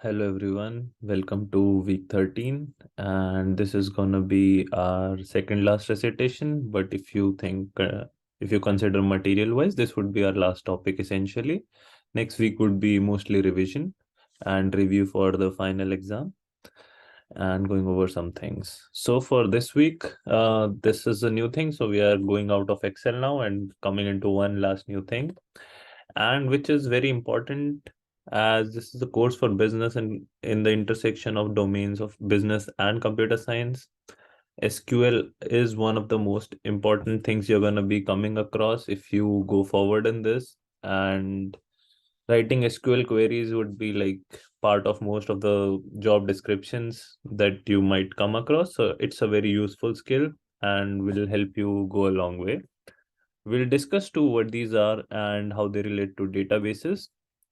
Hello everyone, welcome to week 13, and this is gonna be our second last recitation. But if you consider material wise, this would be our last topic essentially. Next week would be mostly revision and review for the final exam and going over some things. So for this week, this is a new thing. So we are going out of Excel now and coming into one last new thing, and which is very important as this is a course for business and in the intersection of domains of business and computer science. SQL is one of the most important things you're going to be coming across if you go forward in this. And writing SQL queries would be like part of most of the job descriptions that you might come across. So it's a very useful skill and will help you go a long way. We'll discuss too what these are and how they relate to databases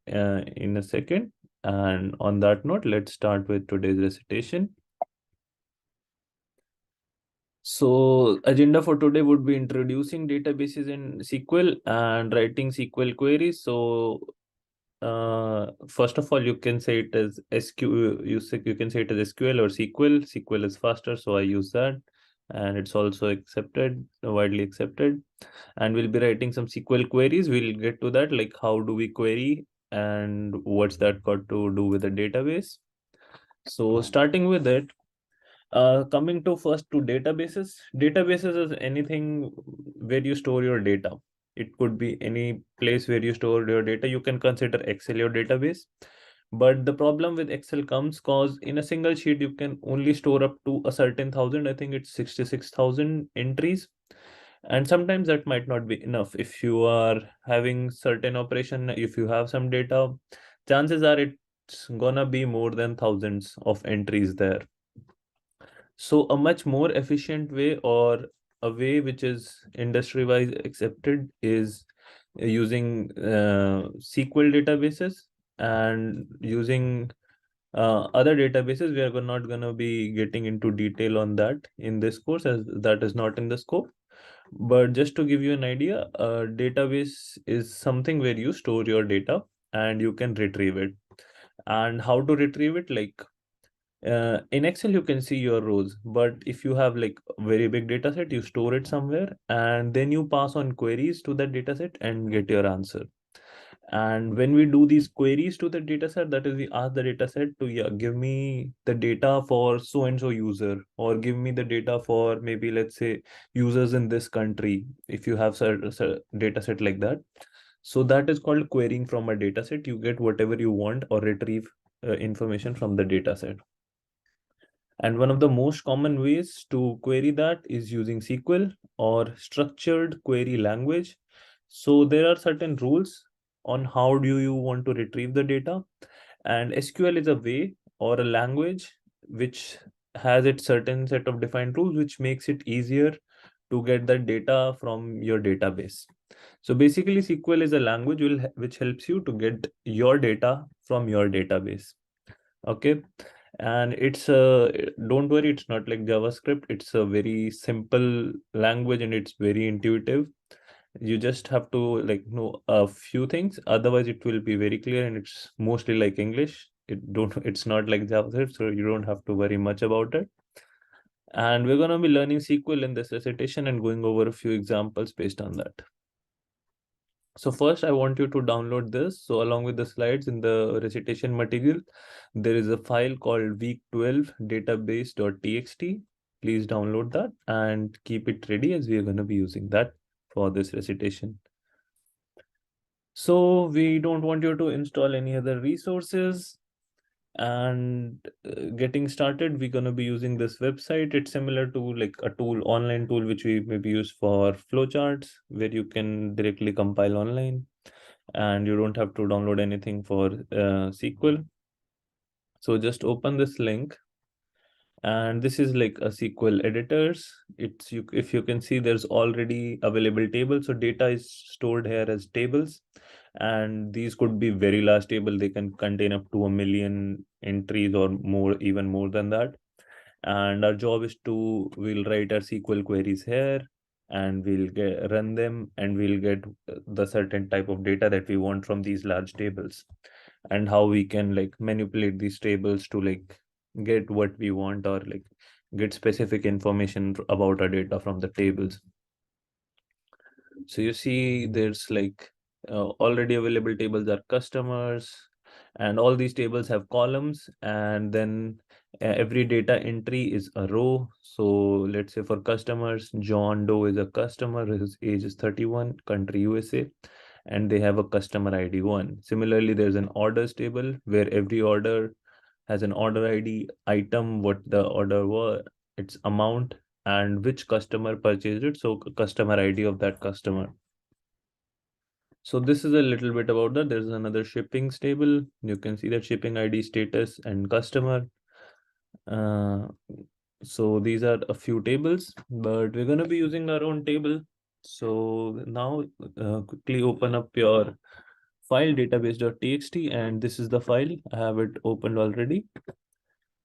in a second. And on that note, let's start with today's recitation. So agenda for today would be introducing databases in SQL and writing SQL queries. So first of all, you can say it as SQL. You can say it as SQL or SQL. SQL is faster, so I use that, and it's also widely accepted. And we'll be writing some SQL queries. We'll get to that, like how do we query and what's that got to do with the database. So starting with it, coming to first to databases. Databases is anything where you store your data. It could be any place where you store your data. You can consider Excel your database. But the problem with Excel comes cause in a single sheet, you can only store up to a certain thousand. I think it's 66,000 entries. And sometimes that might not be enough. If you are having certain operation, if you have some data, chances are it's gonna be more than thousands of entries there. So a much more efficient way, or a way which is industry-wise accepted, is using SQL databases and using other databases. We are not going to be getting into detail on that in this course as that is not in the scope. But just to give you an idea, a database is something where you store your data and you can retrieve it. And how to retrieve it? Like in Excel, you can see your rows, but if you have like a very big data set, you store it somewhere and then you pass on queries to that data set and get your answer. And when we do these queries to the data set, that is, we ask the data set to, yeah, give me the data for so and so user, or give me the data for maybe, let's say, users in this country, if you have a data set like that. So that is called querying from a data set. You get whatever you want or retrieve information from the data set. And one of the most common ways to query that is using SQL or structured query language. So there are certain rules on how do you want to retrieve the data. And SQL is a way or a language which has its certain set of defined rules, which makes it easier to get the data from your database. So basically, SQL is a language which helps you to get your data from your database. Okay. And it's don't worry, it's not like JavaScript. It's a very simple language and it's very intuitive. You just have to like know a few things, otherwise it will be very clear, and it's mostly like English. It's not like JavaScript, so you don't have to worry much about it. And we're going to be learning SQL in this recitation and going over a few examples based on that. So first, I want you to download this. So along with the slides in the recitation material, there is a file called week 12 database.txt. Please download that and keep it ready, as we are going to be using that for this recitation. So we don't want you to install any other resources. And getting started, we're going to be using this website. It's similar to like a tool, online tool, which we maybe use for flowcharts, where you can directly compile online and you don't have to download anything for SQL. So just open this link, and this is like a SQL editors. If you can see, there's already available tables. So data is stored here as tables, and these could be very large table. They can contain up to 1 million entries or more, even more than that. And our job is we'll write our SQL queries here, and run them, and we'll get the certain type of data that we want from these large tables. and how we can like manipulate these tables to like get what we want, or like get specific information about our data from the tables. So you see there's like already available tables are customers, and all these tables have columns, and then every data entry is a row. So let's say for customers, John Doe is a customer, his age is 31, country USA, and they have a customer ID 1. Similarly, there's an orders table where every order has an order ID, item, what the order was, its amount, and which customer purchased it. So customer ID of that customer. So this is a little bit about that. There's another shippings table. You can see that shipping ID, status, and customer. Uh, so these are a few tables, but we're going to be using our own table. So now quickly open up your file database.txt, and this is the file. I have it opened already.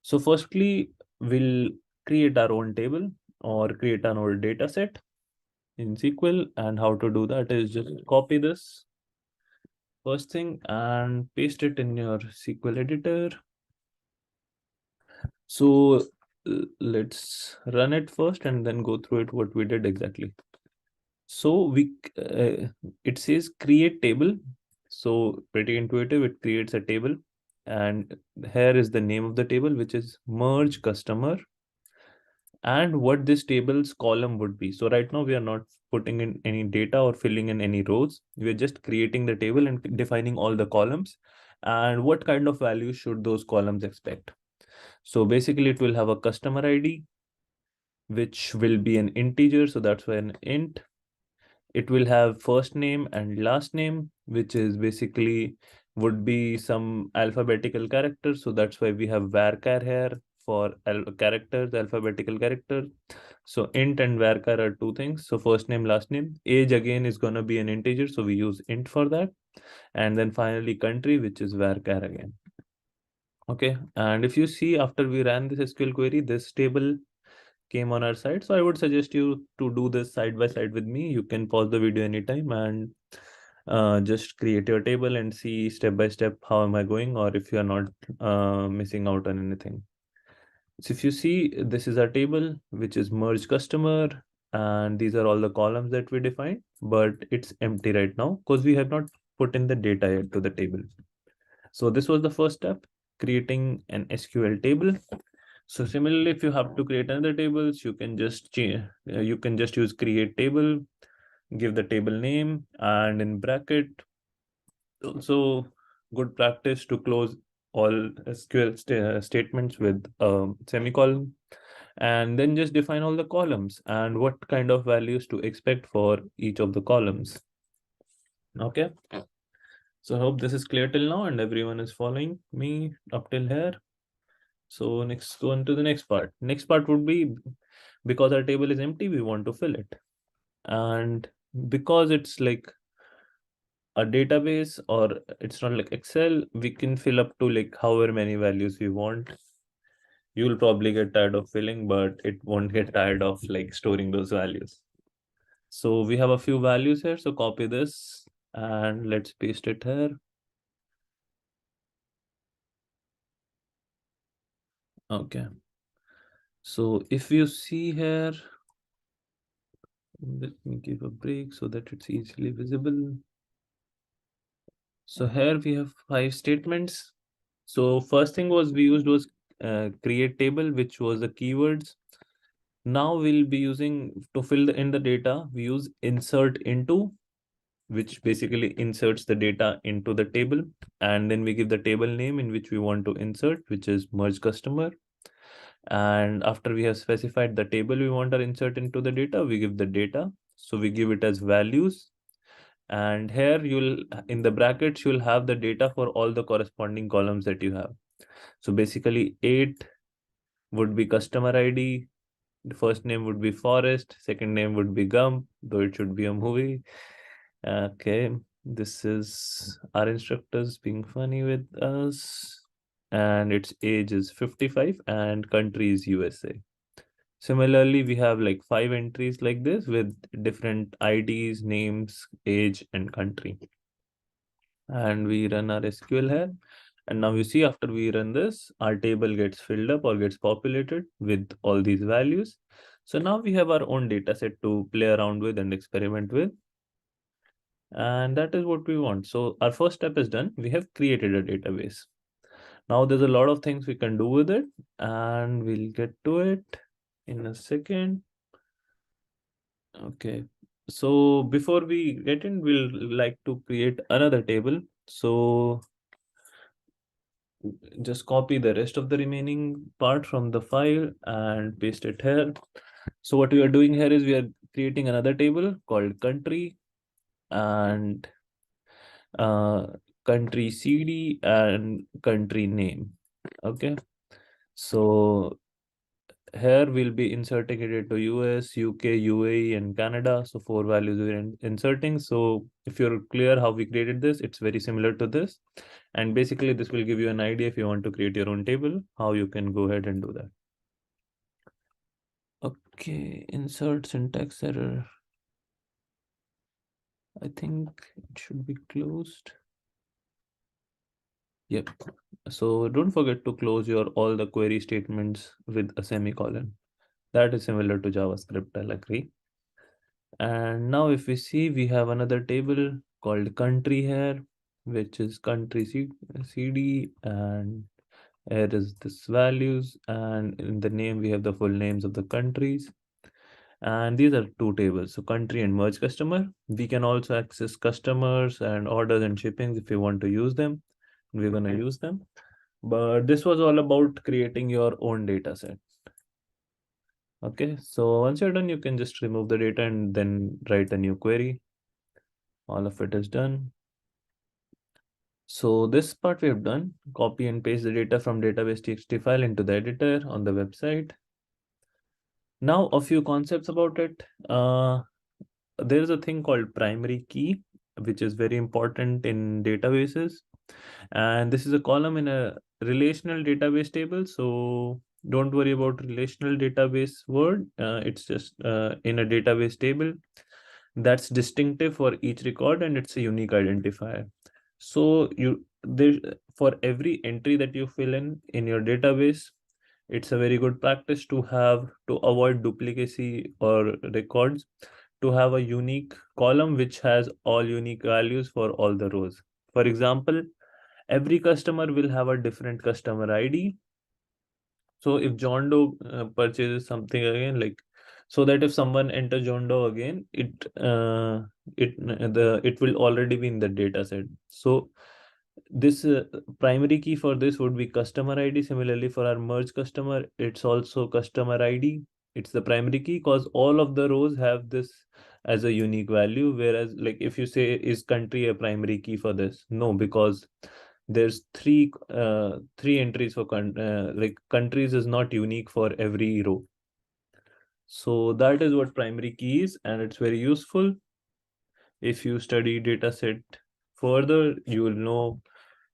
So firstly, we'll create our own table or create an old data set in SQL. And how to do that is just copy this first thing and paste it in your SQL editor. So let's run it first and then go through it what we did exactly. So it says create table. So pretty intuitive, it creates a table, and here is the name of the table, which is merge customer, and what this table's column would be. So right now we are not putting in any data or filling in any rows. We're just creating the table and defining all the columns and what kind of values should those columns expect. So basically it will have a customer ID, which will be an integer. So that's why an int. It will have first name and last name, which is basically would be some alphabetical characters. So that's why we have varchar here for characters, alphabetical characters. So int and varchar are two things. So first name, last name. Age again is going to be an integer. So we use int for that. And then finally country, which is varchar again. Okay. And if you see after we ran this SQL query, this table came on our side. So I would suggest you to do this side by side with me. You can pause the video anytime and just create your table and see step by step how am I going, or if you're not missing out on anything. So if you see, this is our table, which is merge customer, and these are all the columns that we defined, but it's empty right now because we have not put in the data yet to the table. So this was the first step, creating an SQL table. So similarly, if you have to create another tables, you can just change, you can just use create table, give the table name, and in bracket. Also, good practice to close all SQL statements with semicolon, and then just define all the columns and what kind of values to expect for each of the columns. Okay. So I hope this is clear till now and everyone is following me up till here. So next, go on to the next part. Next part would be, because our table is empty, we want to fill it. And because it's like a database or it's not like Excel, we can fill up to like however many values we want. You'll probably get tired of filling, but it won't get tired of like storing those values. So we have a few values here. So copy this and let's paste it here. Okay. So if you see here, let me give a break so that it's easily visible. So here we have 5 statements. So first thing was we used was create table, which was the keywords. Now we'll be using to fill in the data, we use insert into, which basically inserts the data into the table. And then we give the table name in which we want to insert, which is merge customer. And after we have specified the table we want to insert into the data, we give the data. So we give it as values. And here you'll, in the brackets, you'll have the data for all the corresponding columns that you have. So basically 8 would be customer ID. The first name would be Forest. Second name would be Gump, though it should be a movie. Okay, this is our instructors being funny with us. And its age is 55 and country is USA. Similarly, we have like 5 entries like this with different IDs, names, age, and country. and we run our SQL here. And now you see, after we run this, our table gets filled up or gets populated with all these values. So now we have our own data set to play around with and experiment with. And that is what we want. So our first step is done. We have created a database. Now there's a lot of things we can do with it, and we'll get to it in a second. Okay. So before we get in, we'll like to create another table. So just copy the rest of the remaining part from the file and paste it here. So what we are doing here is we are creating another table called country and uh, country CD and country name. Okay. So here we'll be inserting it into US, UK, UAE, and Canada. So four values we're inserting. So if you're clear how we created this, it's very similar to this. And basically this will give you an idea if you want to create your own table, how you can go ahead and do that. Okay, insert syntax error. I think it should be closed. Yep. So don't forget to close your all the query statements with a semicolon. That is similar to JavaScript, I'll agree. And now if we see, we have another table called country here, which is country CD, and here is this values, and in the name we have the full names of the countries. And these are two tables, so country and merge customer. We can also access customers and orders and shippings if you want to use them. We're going to use them. But this was all about creating your own data set. Okay, so once you're done, you can just remove the data and then write a new query. All of it is done. So this part we have done, copy and paste the data from database.txt file into the editor on the website. Now a few concepts about it. There is a thing called primary key, which is very important in databases. And this is a column in a relational database table. So don't worry about relational database word. It's just in a database table that's distinctive for each record and it's a unique identifier. So you there for every entry that you fill in your database, it's a very good practice to have to avoid duplicacy or records, to have a unique column which has all unique values for all the rows. For example, every customer will have a different customer ID. So if John Doe purchases something again, like so that if someone enters John Doe again, it will already be in the data set. So this primary key for this would be customer ID. Similarly, for our merge customer, it's also customer ID. It's the primary key because all of the rows have this as a unique value. Whereas, like if you say, is country a primary key for this? No, because there's three entries for like countries is not unique for every row. So that is what primary key is, and it's very useful. If you study data set further, you will know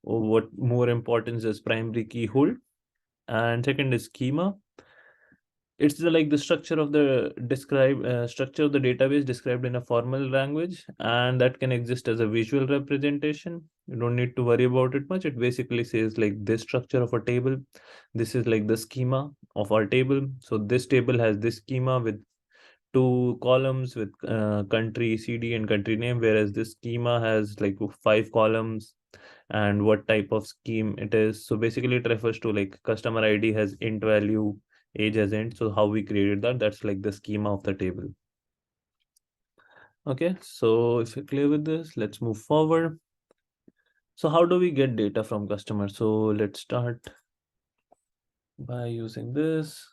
what more importance is primary key hold. And second is schema. It's like the structure of the structure of the database described in a formal language, and that can exist as a visual representation. You don't need to worry about it much. It basically says like this structure of a table. This is like the schema of our table. So this table has this schema with two columns with country CD and country name, whereas this schema has like five columns and what type of scheme it is. So basically it refers to like customer ID has int value, age as int. So how we created that, that's like the schema of the table. Okay, so if you're clear with this, let's move forward. So how do we get data from customers? So let's start by using this.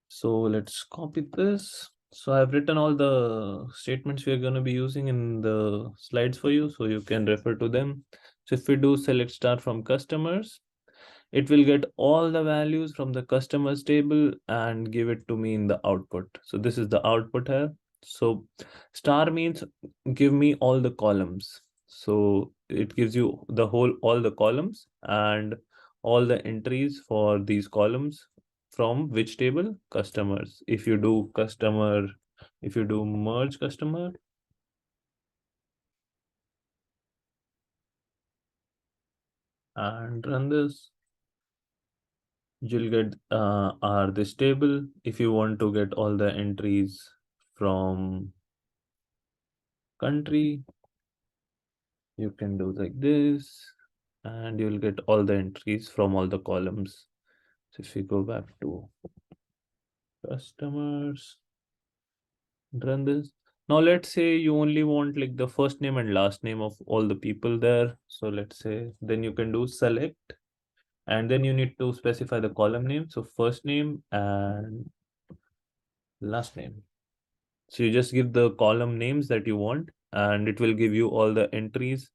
So let's copy this. So I've written all the statements we are going to be using in the slides for you, so you can refer to them. So if we do select star from customers, it will get all the values from the customers table and give it to me in the output. So this is the output here. So star means give me all the columns. So it gives you the whole, all the columns and all the entries for these columns from which table? Customers. If you do customer If you do merge customer and run this, you'll get are this table. If you want to get all the entries from country, you can do like this, and you'll get all the entries from all the columns. So if we go back to customers, run this. Now let's say you only want like the first name and last name of all the people there. So let's say then you can do select, and then you need to specify the column name. So first name and last name. So you just give the column names that you want, and it will give you all the entries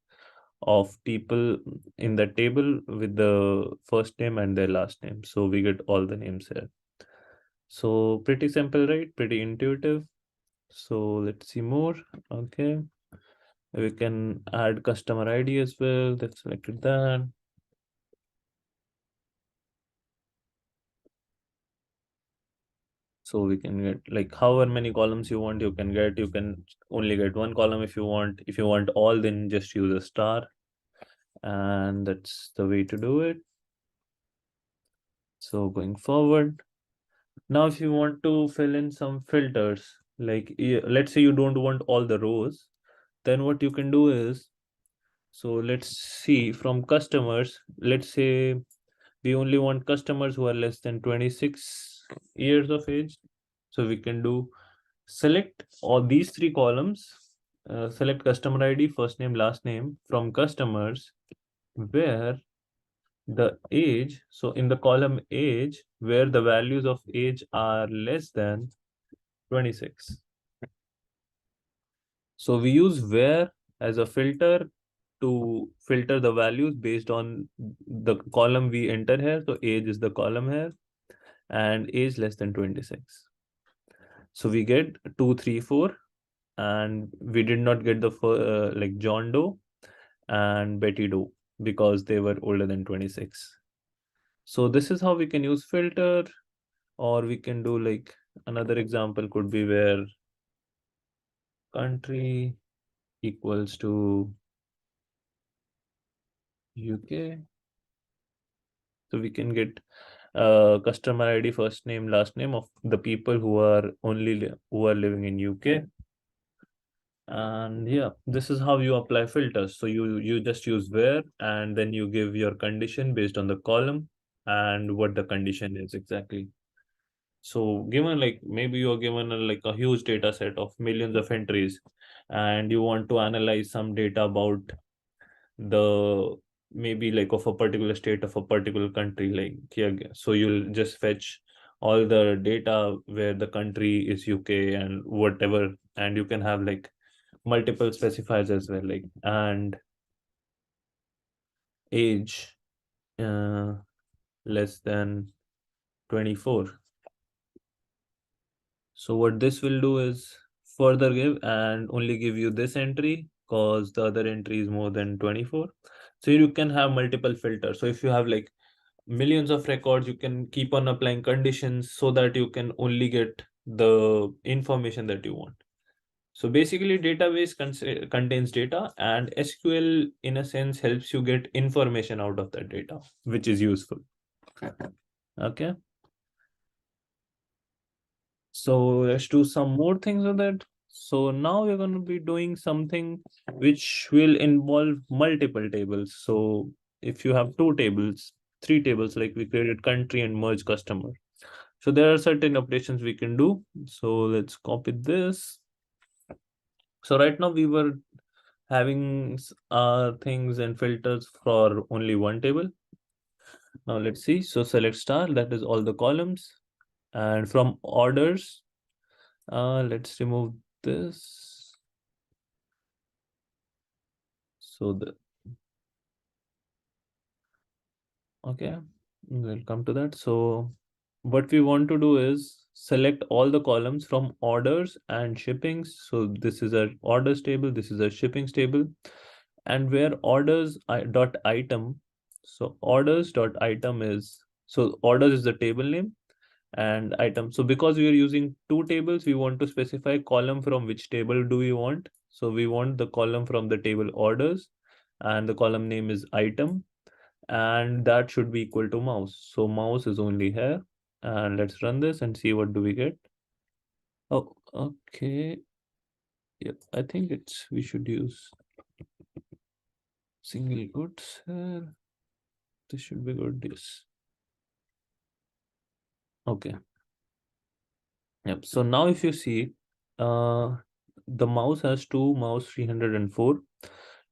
of people in the table with the first name and their last name. So we get all the names here. So pretty simple, right? Pretty intuitive. So let's see more. Okay. We can add customer ID as well. Let's selected that. So we can get like however many columns you want, you can get. You can only get one column if you want. If you want all, then just use a star. And that's the way to do it. So going forward, now if you want to fill in some filters, like let's say you don't want all the rows, then what you can do is, so let's see from customers, let's say we only want customers who are less than 26 years of age. So we can do select all these three columns, select customer ID, first name, last name from customers, where the age, so in the column age, where the values of age are less than 26. So we use where as a filter to filter the values based on the column we enter here. So age is the column here and age less than 26. So we get 2, 3, 4, and we did not get the like John Doe and Betty Doe because they were older than 26. So this is how we can use filter, or we can do like another example could be where country equals to UK. So we can get customer ID, first name, last name of the people who are who are living in UK. And yeah, this is how you apply filters. So you just use where, and then you give your condition based on the column and what the condition is exactly. So given like maybe you're given like a huge data set of millions of entries, and you want to analyze some data about the maybe like of a particular state of a particular country, like here, so you'll just fetch all the data where the country is UK and whatever, and you can have like multiple specifiers as well, like and age uh, less than 24. So what this will do is further give and only give you this entry because the other entry is more than 24. So you can have multiple filters. So if you have like millions of records, you can keep on applying conditions so that you can only get the information that you want. So basically database contains data, and SQL in a sense helps you get information out of that data, which is useful. Okay. So let's do some more things with it. So now we're going to be doing something which will involve multiple tables. So if you have two tables, three tables, like we created country and merge customer. So there are certain operations we can do. So let's copy this. So right now we were having things and filters for only one table. Now let's see. So select star, that is all the columns. And from orders, let's remove this. So the okay, we'll come to that. So what we want to do is select all the columns from orders and shippings. So this is our orders table, this is our shippings table, and where orders dot item. So orders dot item is, so orders is the table name, and item. So because we are using two tables, we want to specify column from which table do we want. So we want the column from the table orders, and the column name is item, and that should be equal to mouse. So mouse is only here, and let's run this and see what do we get. Oh, okay. Yep, I think we should use single quotes here. This should be good. Yes. Okay. Yep. So now if you see, the mouse has two mouse 304,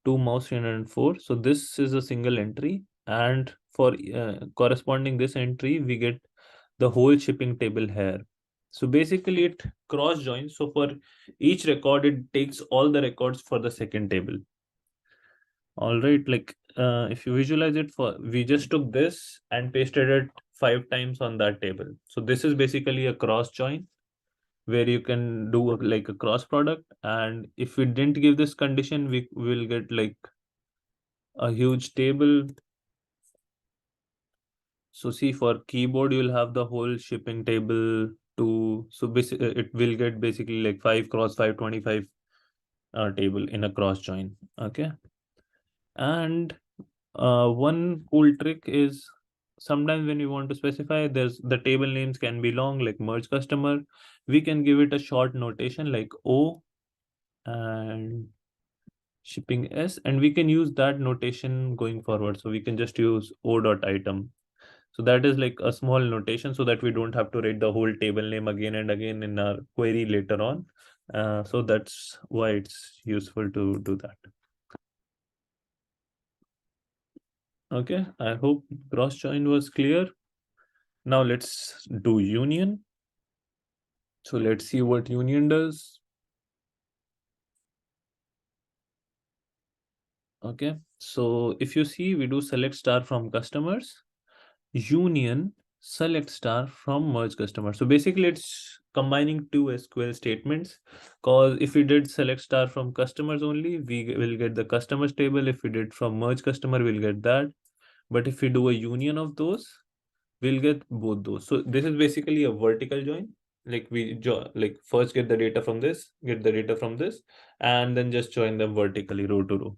two mouse 304. So this is a single entry, and for corresponding this entry, we get the whole shipping table here. So basically, it cross joins. So for each record, it takes all the records for the second table. All right, like if you visualize it, for we just took this and pasted it 5 times on that table. So this is basically a cross join where you can do like a cross product, and if we didn't give this condition, we will get like a huge table. So see, for keyboard you'll have the whole shipping table to, so basically it will get basically like 5 cross 5 25 table in a cross join. Okay, and one cool trick is sometimes when you want to specify, there's the table names can be long, like merge customer. We can give it a short notation like O and shipping S, and we can use that notation going forward. So we can just use O dot item. So that is like a small notation so that we don't have to write the whole table name again and again in our query later on. So that's why it's useful to do that. Okay, I hope cross join was clear. Now let's do union. So let's see what union does. Okay, so if you see, we do select star from customers, union select star from merge customer. So basically it's combining two SQL statements, because if we did select star from customers only, we will get the customers table. If we did from merge customer, we'll get that. But if we do a union of those, we'll get both those. So this is basically a vertical join. Like like first get the data from this, get the data from this, and then just join them vertically row to row.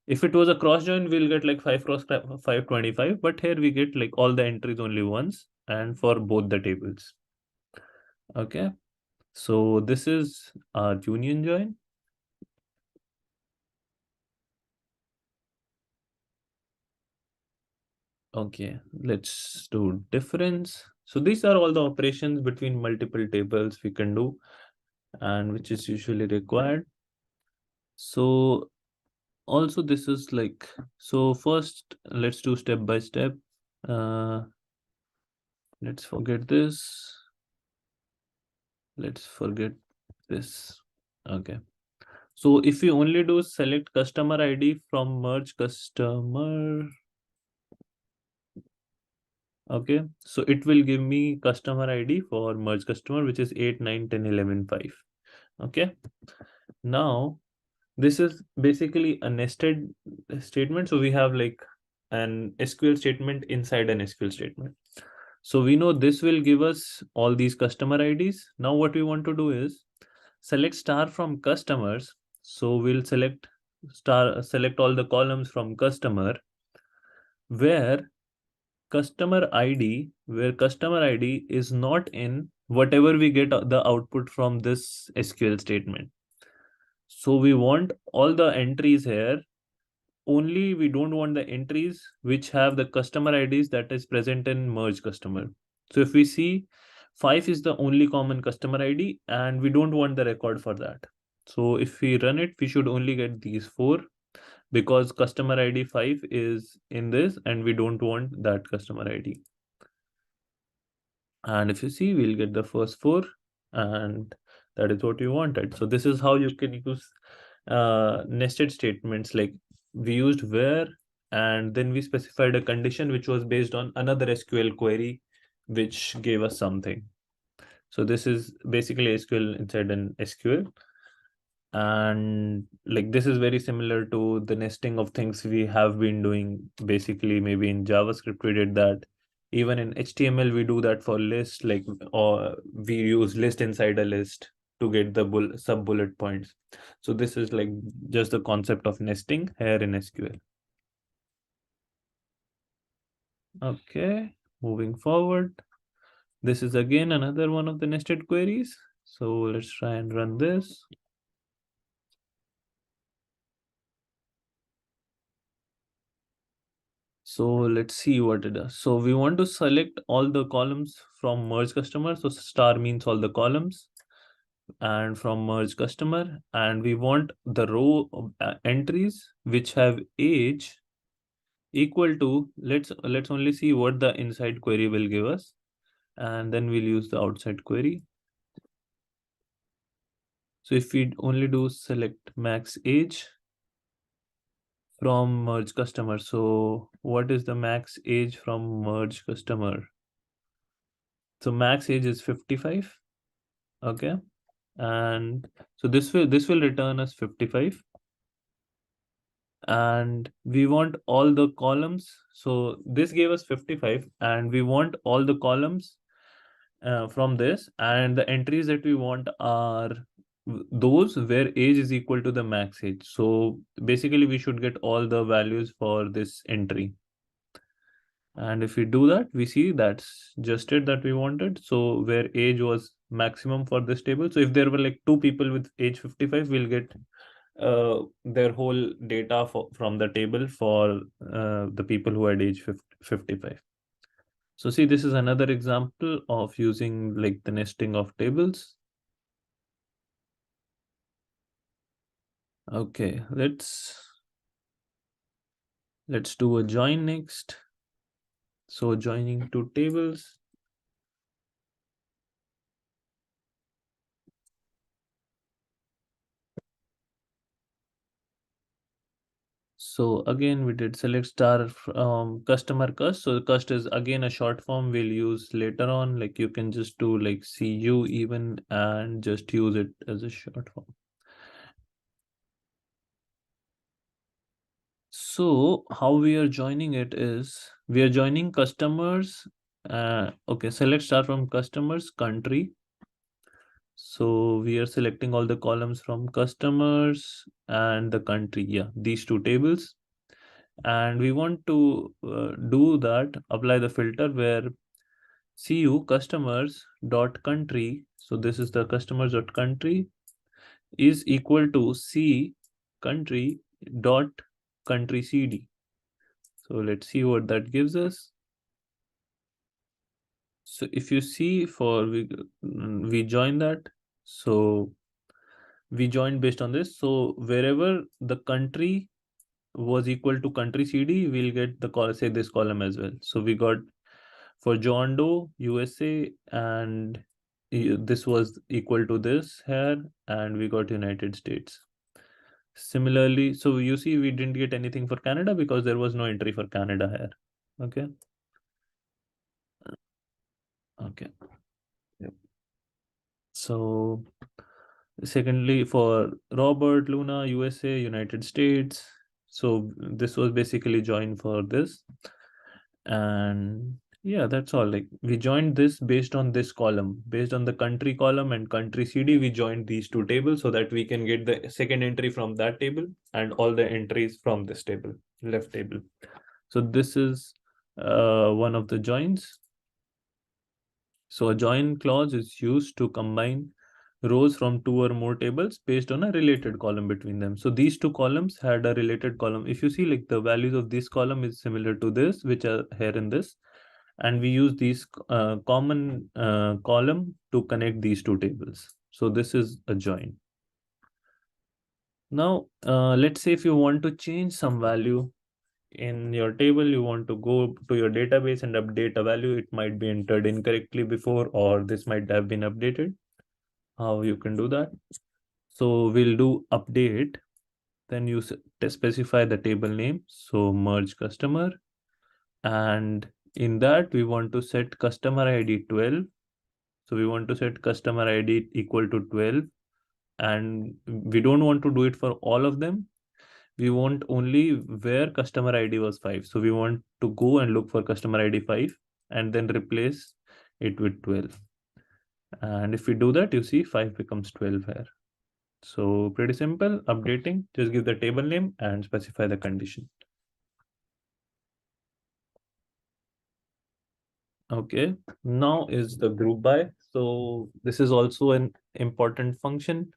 If it was a cross join, we'll get like 5 cross 525, but here we get like all the entries only once and for both the tables. Okay, so this is our union join. Okay, let's do difference. So these are all the operations between multiple tables we can do, and which is usually required. So also this is like, so first let's do step by step. Uh, let's forget this. Let's forget this. Okay. So if you only do select customer ID from merge customer, okay, so it will give me customer ID for merge customer, which is 8, 9, 10, 11, 5. Okay. Now, this is basically a nested statement. So we have like an SQL statement inside an SQL statement. So we know this will give us all these customer IDs. Now what we want to do is select star from customers. So we'll select all the columns from customer where customer ID is not in whatever we get the output from this SQL statement. So we want all the entries here, only we don't want the entries which have the customer IDs that is present in merge customer. So if we see 5 is the only common customer ID and we don't want the record for that. So if we run it, we should only get these 4 because customer ID 5 is in this and we don't want that customer ID. And if you see, we'll get the first 4 and that is what we wanted. So this is how you can use nested statements. Like we used where, and then we specified a condition which was based on another SQL query which gave us something. So this is basically SQL inside an SQL. And like this is very similar to the nesting of things we have been doing. Basically, maybe in JavaScript we did that. Even in HTML, we do that for list, like, or we use list inside a list to get the sub bullet points. So this is like just the concept of nesting here in SQL. Okay, moving forward. This is again another one of the nested queries. So let's try and run this. So let's see what it does. So we want to select all the columns from merge customer. So star means all the columns, and from merge customer, and we want the row of, entries which have age equal to, let's only see what the inside query will give us, and then we'll use the outside query. So if we only do select max age from merge customer, so what is the max age from merge customer? So max age is 55. Okay, and so this will return us 55, and we want all the columns. So this gave us 55, and we want all the columns from this, and the entries that we want are those where age is equal to the max age. So basically we should get all the values for this entry. And if we do that, we see that's just it that we wanted. So where age was maximum for this table. So if there were like two people with age 55, we'll get their whole data from the table for the people who had age 55. So see, this is another example of using like the nesting of tables. Okay, let's do a join next. So joining two tables. So again, we did select star customer cust. So cust is again a short form we'll use later on. Like you can just do like CU even and just use it as a short form. So how we are joining it is we are joining customers. Okay, select star from customers country. So we are selecting all the columns from customers and the country. Yeah, these two tables. And we want to do that, apply the filter where cu customers dot country. So this is the customers dot country is equal to c country dot country cd. So let's see what that gives us. So if you see for we join that. So we joined based on this. So wherever the country was equal to country CD, we'll get the call, say this column as well. So we got for John Doe, USA, and this was equal to this here, and we got United States. Similarly, so you see we didn't get anything for Canada because there was no entry for Canada here. Okay. Okay. Yep. So secondly, for Robert, Luna, USA, United States. So this was basically joined for this. And yeah, that's all. Like we joined this based on this column, based on the country column and country CD, we joined these two tables so that we can get the second entry from that table and all the entries from this table, left table. So this is one of the joins. So a join clause is used to combine rows from two or more tables based on a related column between them. So these two columns had a related column. If you see like the values of this column is similar to this, which are here in this, and we use these common column to connect these two tables. So this is a join. Now, let's say if you want to change some value in your table, you want to go to your database and update a value, it might be entered incorrectly before, or this might have been updated. How you can do that? So we'll do update, then you specify the table name. So merge customer, and in that we want to set customer ID 12. So we want to set customer ID equal to 12, and we don't want to do it for all of them. We want only where customer ID was 5. So we want to go and look for customer ID 5. and then replace it with 12. And if we do that, you see 5 becomes 12 here. So pretty simple updating. Just give the table name and specify the condition. Okay, now is the group by. So this is also an important function.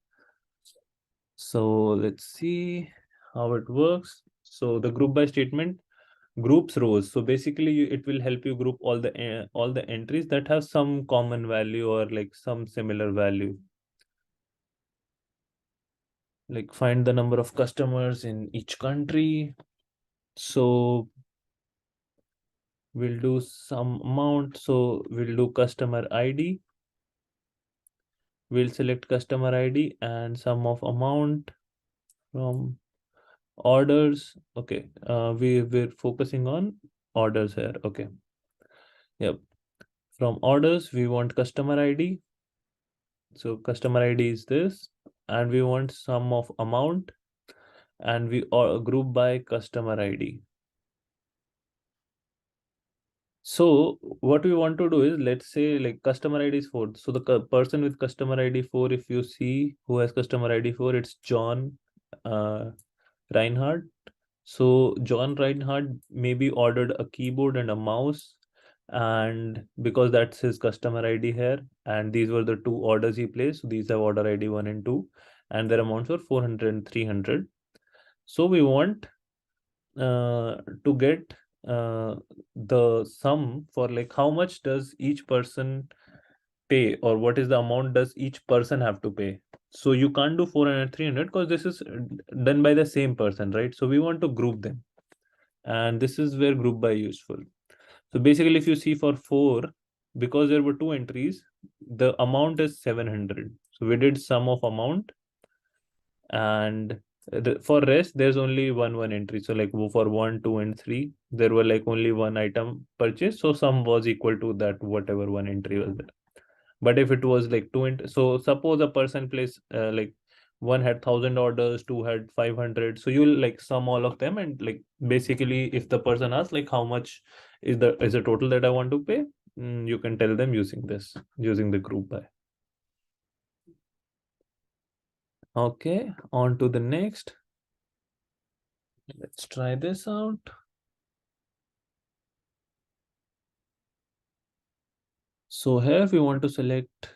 So let's see how it works. So the group by statement groups rows. So basically it will help you group all the entries that have some common value or like some similar value. Like find the number of customers in each country. So we'll do some amount. So we'll do customer ID. We'll select customer ID and sum of amount from orders. Okay, we're focusing on orders here. Okay, yep. From orders, we want customer ID. So customer ID is this, and we want sum of amount, and we group by customer ID. So what we want to do is, let's say like customer ID is 4. So the person with customer ID 4, if you see who has customer ID 4, it's John Reinhardt. So John Reinhardt maybe ordered a keyboard and a mouse, and because that's his customer ID here, and these were the two orders he placed. So these have order ID 1 and 2, and their amounts were 400 and 300. So we want to get the sum for like how much does each person pay, or what is the amount does each person have to pay. So you can't do 400 300 because this is done by the same person, right? So we want to group them, and this is where group by useful. So basically if you see for 4, because there were two entries, the amount is 700. So we did sum of amount, and for rest there's only one entry. So like for 1 2 and 3 there were like only one item purchased, so sum was equal to that whatever one entry was there. But if it was like so suppose a person placed like one had 1,000 orders, two had 500, so you'll like sum all of them, and like basically if the person asks like how much is the total that I want to pay, you can tell them using the group by. Okay, on to the next. Let's try this out. So here we want to select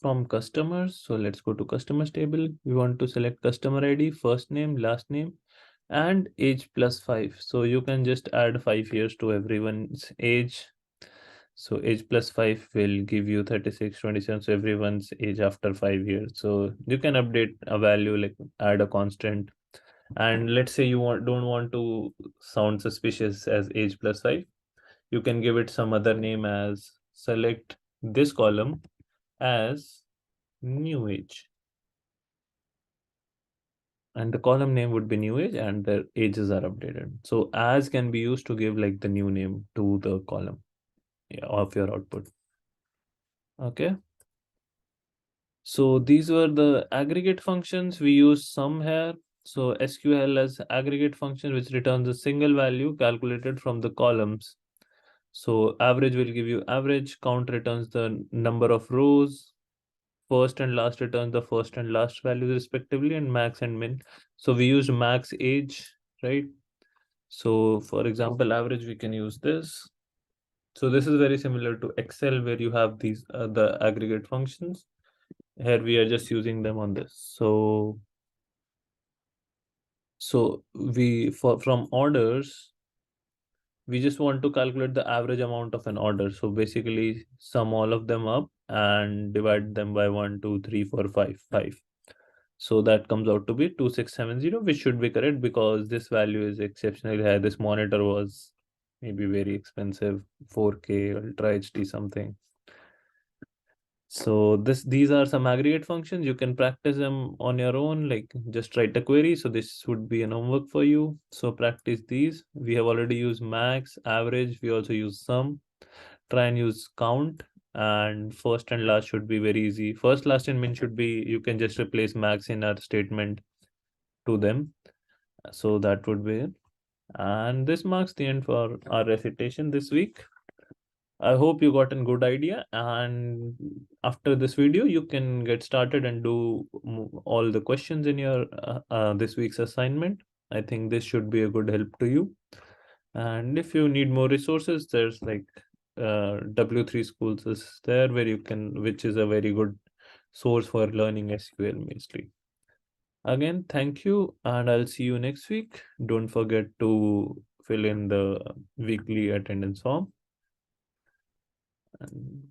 from customers. So let's go to customers table. We want to select customer ID, first name, last name, and age plus 5. So you can just add 5 years to everyone's age. So age plus 5 will give you 36, 27. So everyone's age after 5 years. So you can update a value, like add a constant. And let's say you don't want to sound suspicious as age plus 5. You can give it some other name, as select this column as new age, and the column name would be new age and their ages are updated. So as can be used to give like the new name to the column, yeah, of your output. Okay, so these were the aggregate functions. We use sum here. So SQL as aggregate function which returns a single value calculated from the columns. So average will give you average, count returns the number of rows, first and last returns the first and last values respectively, and max and min. So we use max age, right? So for example, average, we can use this. So this is very similar to Excel where you have these the aggregate functions. Here we are just using them on this. So we from orders, we just want to calculate the average amount of an order. So basically sum all of them up and divide them by 1 2 3 4 5 5. So that comes out to be 2670, which should be correct because this value is exceptionally high. This monitor was maybe very expensive, 4K Ultra HD something. So these are some aggregate functions. You can practice them on your own, like just write a query. So this would be an homework for you. So practice these. We have already used max, average. We also use sum. Try and use count, and first and last should be very easy. First, last, and min should be, you can just replace max in our statement to them. So that would be it. And this marks the end for our recitation this week. I hope you got a good idea, and after this video, you can get started and do all the questions in your this week's assignment. I think this should be a good help to you. And if you need more resources, there's like W3 Schools is there where you can, which is a very good source for learning SQL mostly. Again, thank you, and I'll see you next week. Don't forget to fill in the weekly attendance form. And